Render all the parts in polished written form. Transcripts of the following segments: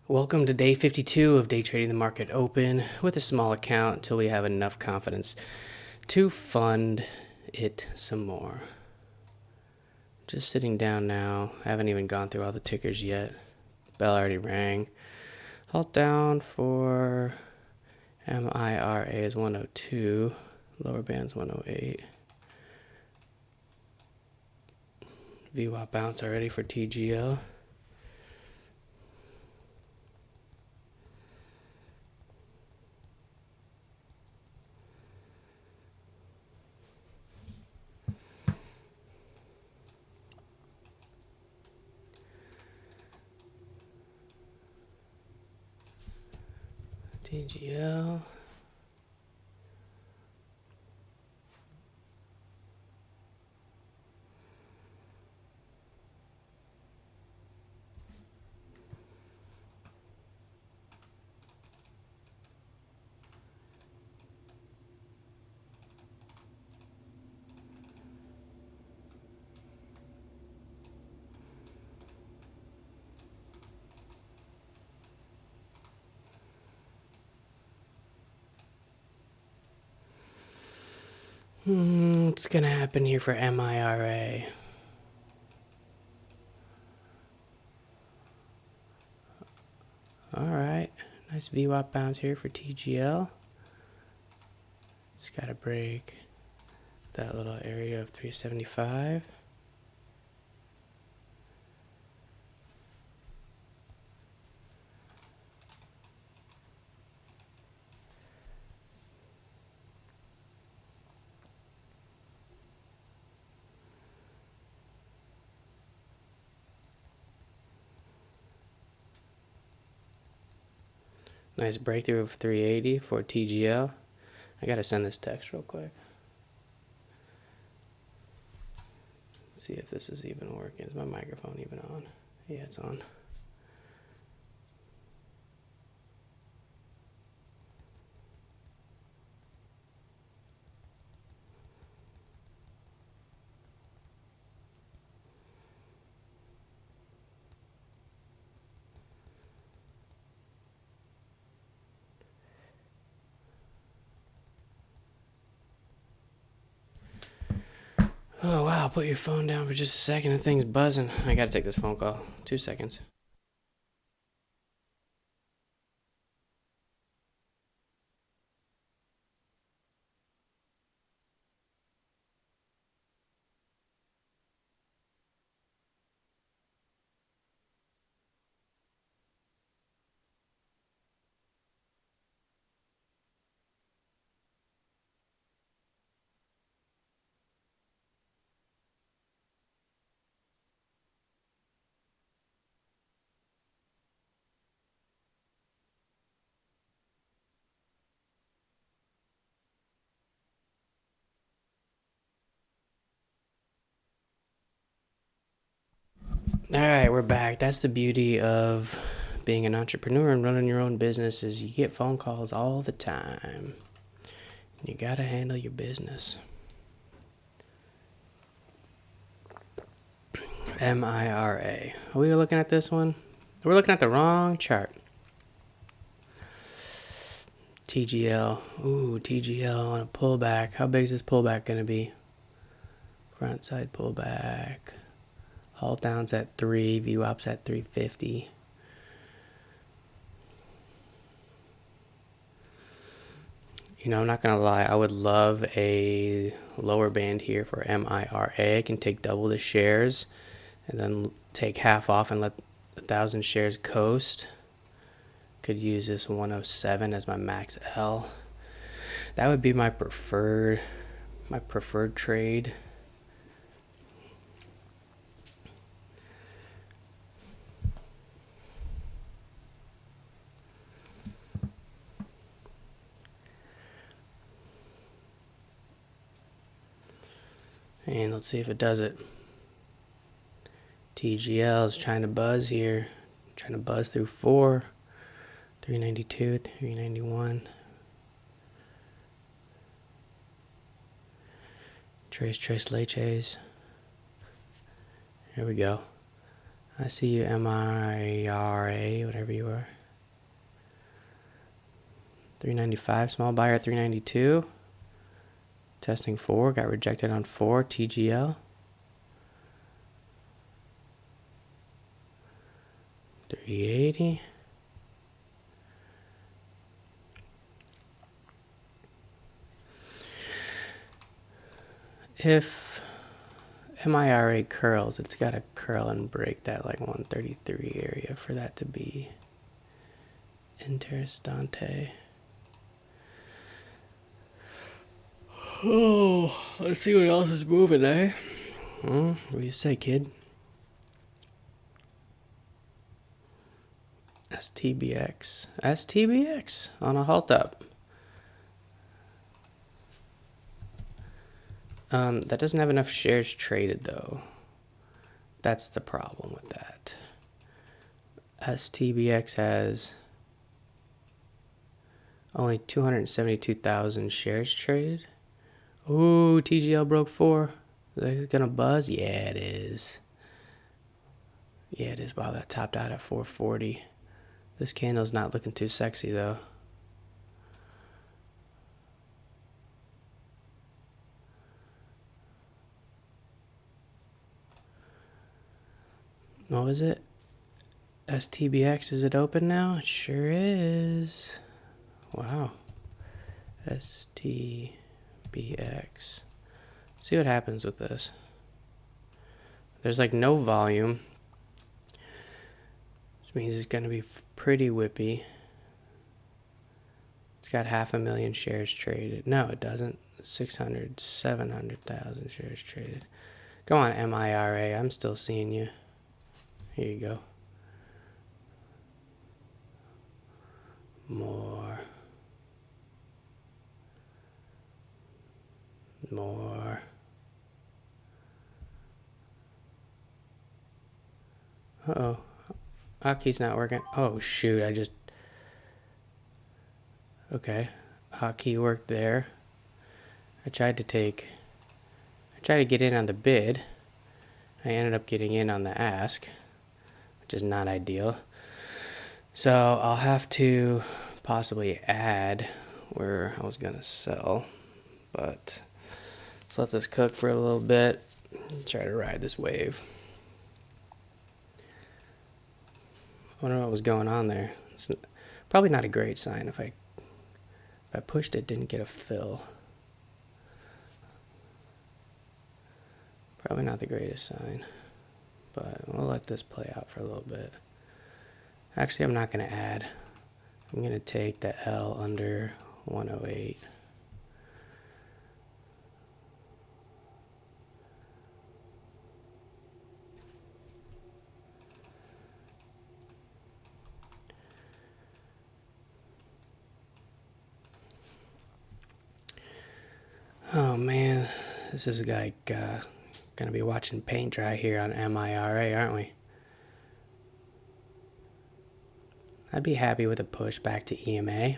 Welcome to day 52 of day trading the market open with a small account until we have enough confidence to fund it some more. Just sitting down now. I haven't even gone through all the tickers yet. Bell already rang. Halt down for MIRA is 102. Lower band's 108. VWAP bounce already for TGL. TGL. What's gonna happen here for MIRA? Alright, nice VWAP bounce here for TGL. Just gotta break that little area of 375. Nice breakthrough of 380 for TGL. I gotta send this text real quick. See if this is even working. Is my microphone even on? Yeah, it's on. Oh wow, put your phone down for just a second. The thing's buzzing. I gotta take this phone call. 2 seconds. Alright, we're back. That's the beauty of being an entrepreneur and running your own business is you get phone calls all the time. You gotta handle your business. MIRA. Are we looking at this one? We're looking at the wrong chart. TGL. Ooh, TGL on a pullback. How big is this pullback gonna be? Front side pullback. Halt downs at 3. VWAP's at 350. You know, I'm not gonna lie. I would love a lower band here for MIRA. I can take double the shares and then take half off and let 1,000 shares coast. Could use this 107 as my max L. That would be my preferred trade. And let's see if it does it. TGL is trying to buzz here. Trying to buzz through 4. 392, 391. Tres leches. Here we go. I see you, MIRA, whatever you are. 395, small buyer at 392. Testing 4, got rejected on 4, TGL. 380. If MIRA curls, it's got to curl and break that like 133 area for that to be interessante. Oh, let's see what else is moving, eh? What do you say, kid? STBX on a halt up. That doesn't have enough shares traded though. That's the problem with that. STBX has only 272,000 shares traded. Ooh, TGL broke 4. Is that gonna buzz? Yeah, it is. Yeah, it is. Wow, that topped out at 440. This candle's not looking too sexy though. What was it? STBX, is it open now? It sure is. Wow. STBX. See what happens with this. There's like no volume, which means it's going to be pretty whippy. It's got 500,000 shares traded. No, it doesn't. 700,000 shares traded. Come on, MIRA. I'm still seeing you. Here you go. More. Uh-oh. Hotkey's not working. Oh, shoot. Okay. Hotkey worked there. I tried to get in on the bid. I ended up getting in on the ask, which is not ideal. So I'll have to possibly add where I was going to sell. But let's let this cook for a little bit. Try to ride this wave. I wonder what was going on there. It's probably not a great sign if I pushed it, didn't get a fill. Probably not the greatest sign, but we'll let this play out for a little bit. Actually, I'm not going to add. I'm going to take the L under 108. Oh man, this is like gonna be watching paint dry here on MIRA, aren't we? I'd be happy with a push back to EMA.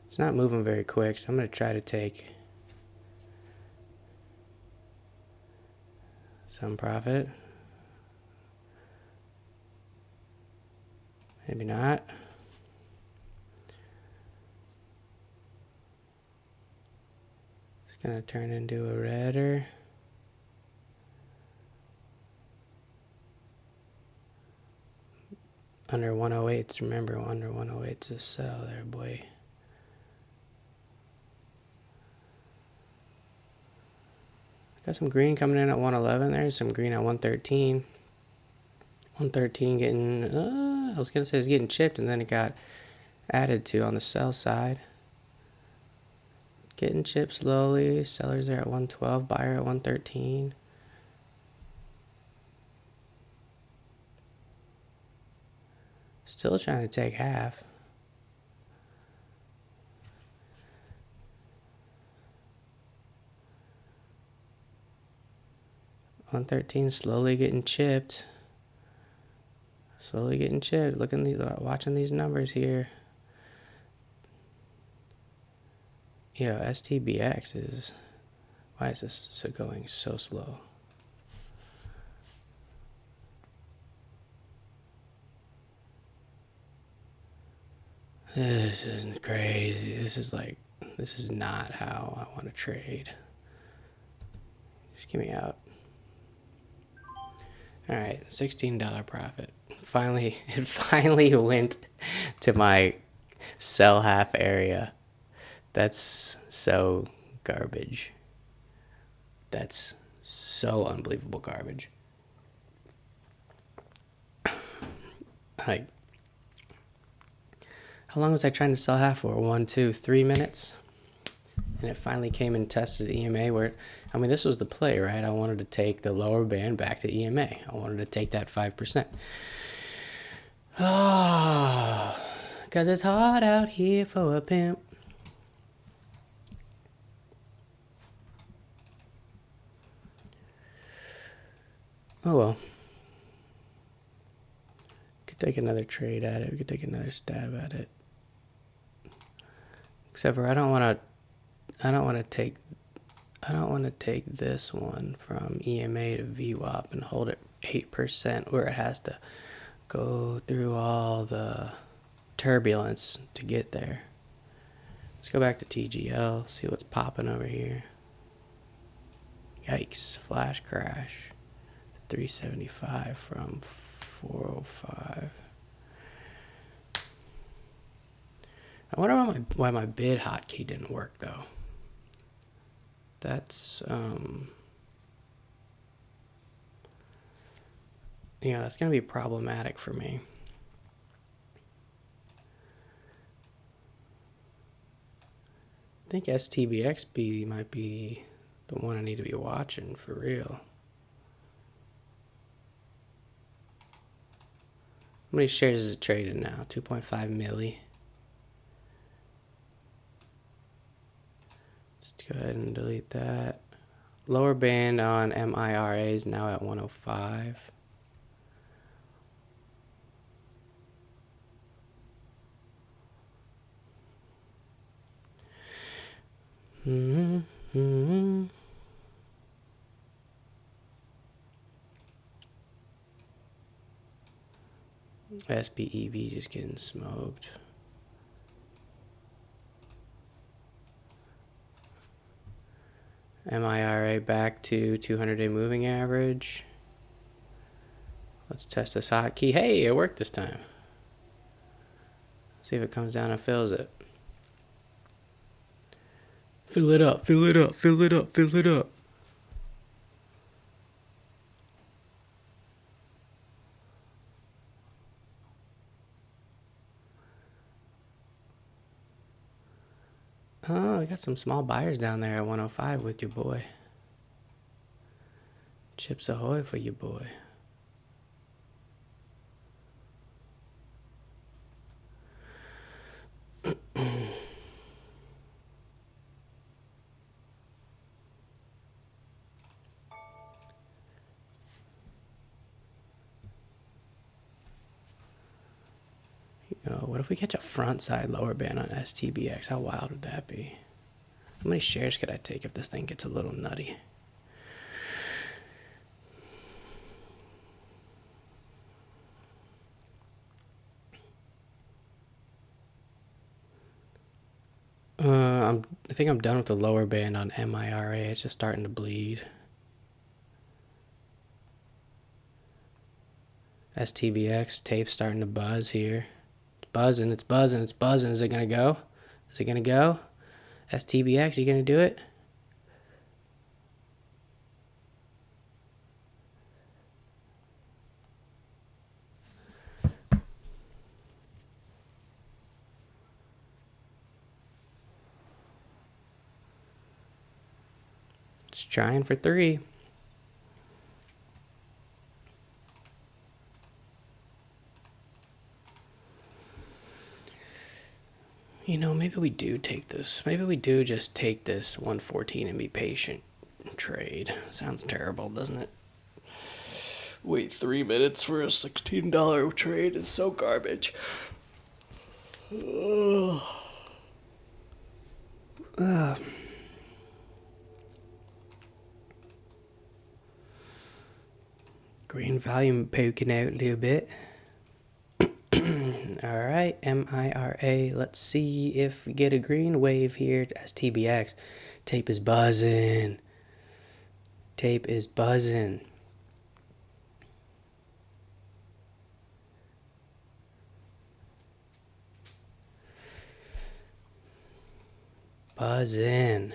It's not moving very quick, so I'm gonna try to take some profit. Maybe not. Gonna turn into a redder. Under 108s, remember, under 108's a sell there, boy. Got some green coming in at 111 there, some green at 113. 113 getting, I was gonna say it's getting chipped, and then it got added to on the sell side. Getting chipped slowly. Sellers are at 112. Buyer at 113. Still trying to take half. $113 slowly getting chipped. Slowly getting chipped. Watching these numbers here. Yo, STBX is... Why is this going so slow? This isn't crazy. This is not how I want to trade. Just get me out. All right, $16 profit. Finally, it finally went to my sell half area. That's so garbage. That's so unbelievable garbage. Like, how long was I trying to sell half for? 1, 2, 3 minutes? And it finally came and tested EMA where, I mean, this was the play, right? I wanted to take the lower band back to EMA. I wanted to take that 5%. Oh, because it's hard out here for a pimp. Oh, well. Could take another trade at it. We could take another stab at it. Except for I don't want to take this one from EMA to VWAP and hold it 8% where it has to go through all the turbulence to get there. Let's go back to TGL, see what's popping over here. Yikes, flash crash. 375 from 405. I wonder why my bid hotkey didn't work though. That's that's gonna be problematic for me. I think STBXB might be the one I need to be watching for real. How many shares is it trading now? 2.5 milli. Let's go ahead and delete that. Lower band on MIRA is now at 105. SBEV just getting smoked. MIRA back to 200-day moving average. Let's test this hotkey. Hey, it worked this time. See if it comes down and fills it. Fill it up, fill it up, fill it up, fill it up. Oh, I got some small buyers down there at 105 with your boy. Chips ahoy for your boy. What if we catch a front side lower band on STBX? How wild would that be? How many shares could I take if this thing gets a little nutty? I think I'm done with the lower band on MIRA. It's just starting to bleed. STBX tape starting to buzz here. It's buzzing, it's buzzing, it's buzzing. Is it gonna go? Is it gonna go? STBX, you gonna do it? It's trying for 3. Maybe we do take this. Maybe we do just take this 114 and be patient. Trade. Sounds terrible, doesn't it? Wait 3 minutes for a $16 trade is so garbage. Green volume poking out a little bit. All right, MIRA. Let's see if we get a green wave here to STBX. Tape is buzzing. Tape is buzzing. Buzzing.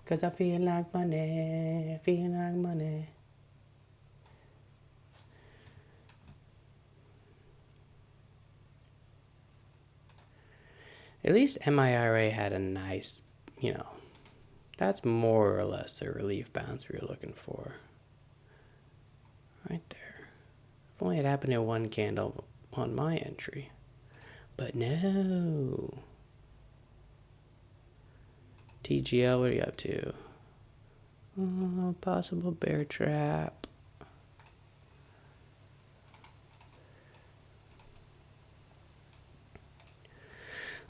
Cause I feel like money, feel like money. At least MIRA had a nice, that's more or less the relief bounce we were looking for. Right there. If only it happened in one candle on my entry. But no. TGL, what are you up to? Oh, possible bear trap.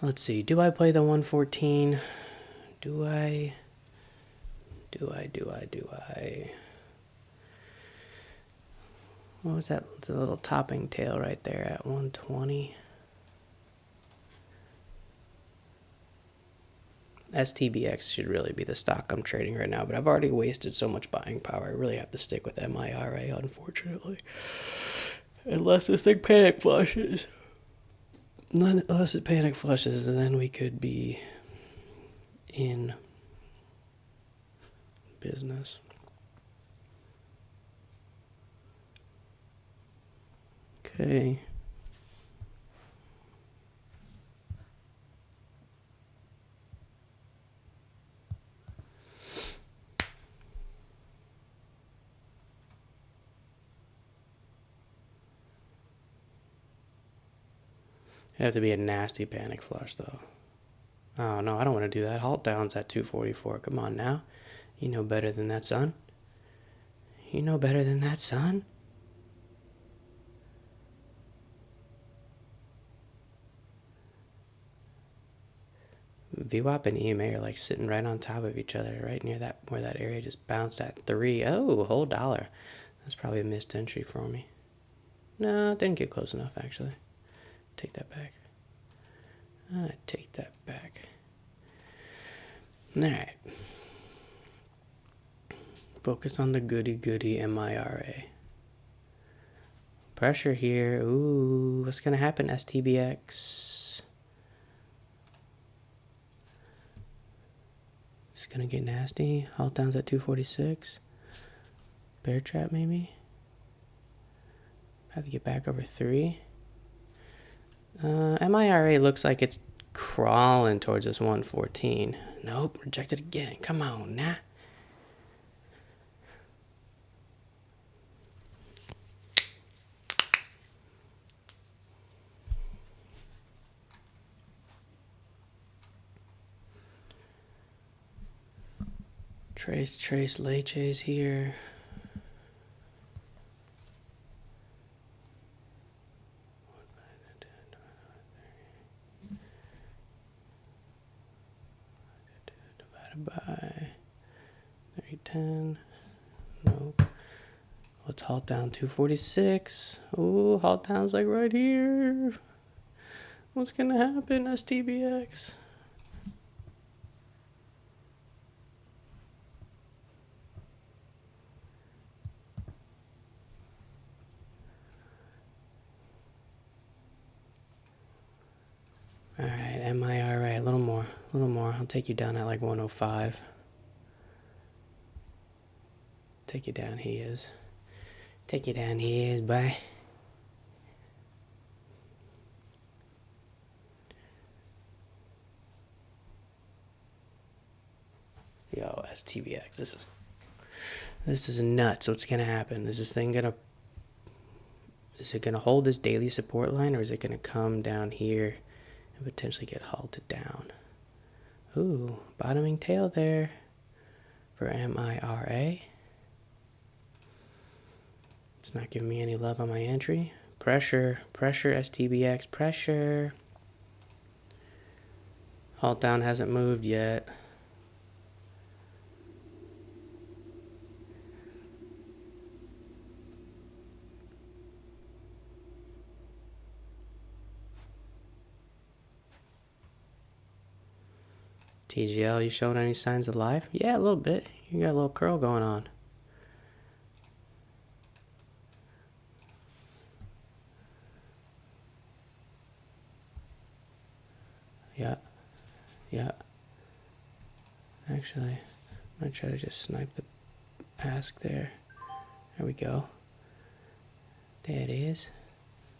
Let's see. Do I play the 114? Do I? What was that? The little topping tail right there at 120. STBX should really be the stock I'm trading right now, but I've already wasted so much buying power. I really have to stick with MIRA, unfortunately. Unless this thing panic flushes. Unless it panic flushes, and then we could be in business. Okay. It'd have to be a nasty panic flush, though. Oh, no, I don't want to do that. Halt down's at 244. Come on now. You know better than that, son. You know better than that, son. VWAP and EMA are like sitting right on top of each other, right near that where that area just bounced at 3. Oh, whole dollar. That's probably a missed entry for me. No, it didn't get close enough, actually. Take that back. I take that back. All right. Focus on the goody MIRA. Pressure here. Ooh, what's going to happen, STBX? It's going to get nasty. Halt down's at 246. Bear trap, maybe? Have to get back over 3. MIRA looks like it's crawling towards this 114. Nope, rejected again. Come on, nah. Trace leches here. Divided by 310. Nope. Let's halt down 246. Ooh, halt down's like right here. What's gonna happen, STBX? Alright, MIRA, a little more. I'll take you down at like 105. Take you down, he is. Take you down, he is, bye. Yo, STBX, this is nuts. What's gonna happen? Is it gonna hold this daily support line, or is it gonna come down here and potentially get halted down? Ooh, bottoming tail there for MIRA. It's not giving me any love on my entry. Pressure, STBX, pressure. Halt down hasn't moved yet. TGL, you showing any signs of life? Yeah, a little bit. You got a little curl going on. Yeah, yeah. Actually, I'm gonna try to just snipe the ask there. There we go. There it is.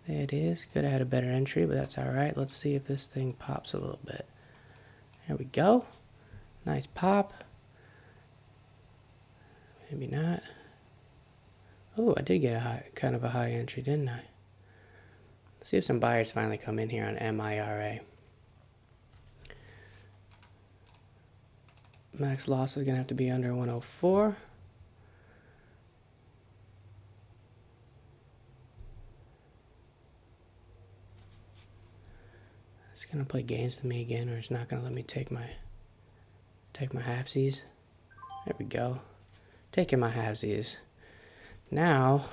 There it is. Could have had a better entry, but that's alright. Let's see if this thing pops a little bit. There we go. Nice pop. Maybe not. Oh, I did get a kind of a high entry, didn't I? Let's see if some buyers finally come in here on MIRA. Max loss is going to have to be under 104. It's going to play games with me again, or it's not going to let me take my halfsies. There we go. Taking my halfsies. Now,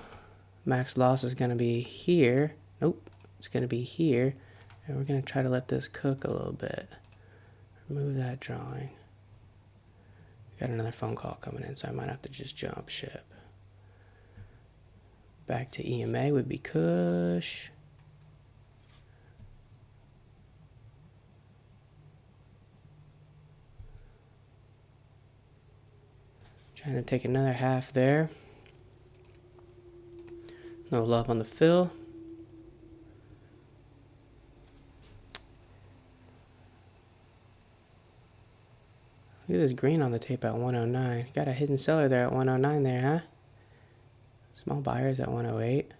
max loss is going to be here. Nope, it's going to be here. And we're going to try to let this cook a little bit. Remove that drawing. Got another phone call coming in, so I might have to just jump ship. Back to EMA would be Kush. Trying to take another half there. No love on the fill. Look at this green on the tape at 109. Got a hidden seller there at 109 there, huh? Small buyers at 108.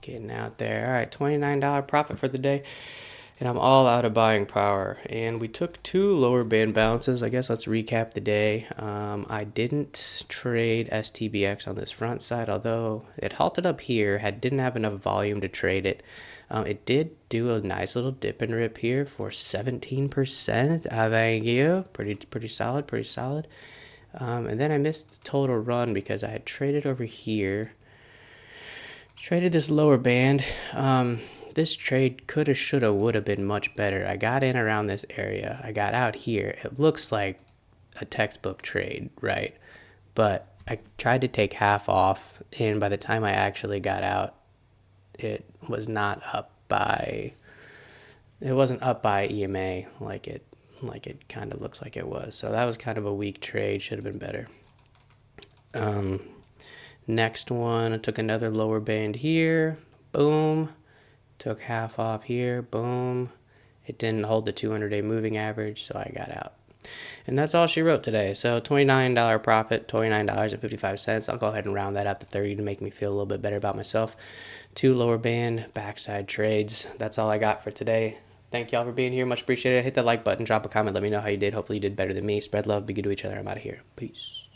Getting out there. All right, $29 profit for the day. And I'm all out of buying power. And we took 2 lower band bounces. I guess let's recap the day. I didn't trade STBX on this front side, although it halted up here. Didn't have enough volume to trade it. It did do a nice little dip and rip here for 17%. Thank you. Pretty solid, pretty solid. And then I missed the total run because I had traded over here. Traded this lower band. This trade coulda, shoulda, woulda been much better. I got in around this area. I got out here. It looks like a textbook trade, right? But I tried to take half off, and by the time I actually got out, it was not up by. It wasn't up by EMA like it kind of looks like it was. So that was kind of a weak trade. Should have been better. Next one, I took another lower band here. Boom. Took half off here. Boom. It didn't hold the 200-day moving average, so I got out. And that's all she wrote today. So $29 profit, $29.55. I'll go ahead and round that up to 30 to make me feel a little bit better about myself. 2 lower band backside trades. That's all I got for today. Thank y'all for being here. Much appreciated. Hit the like button, drop a comment, let me know how you did. Hopefully you did better than me. Spread love, be good to each other. I'm out of here. Peace.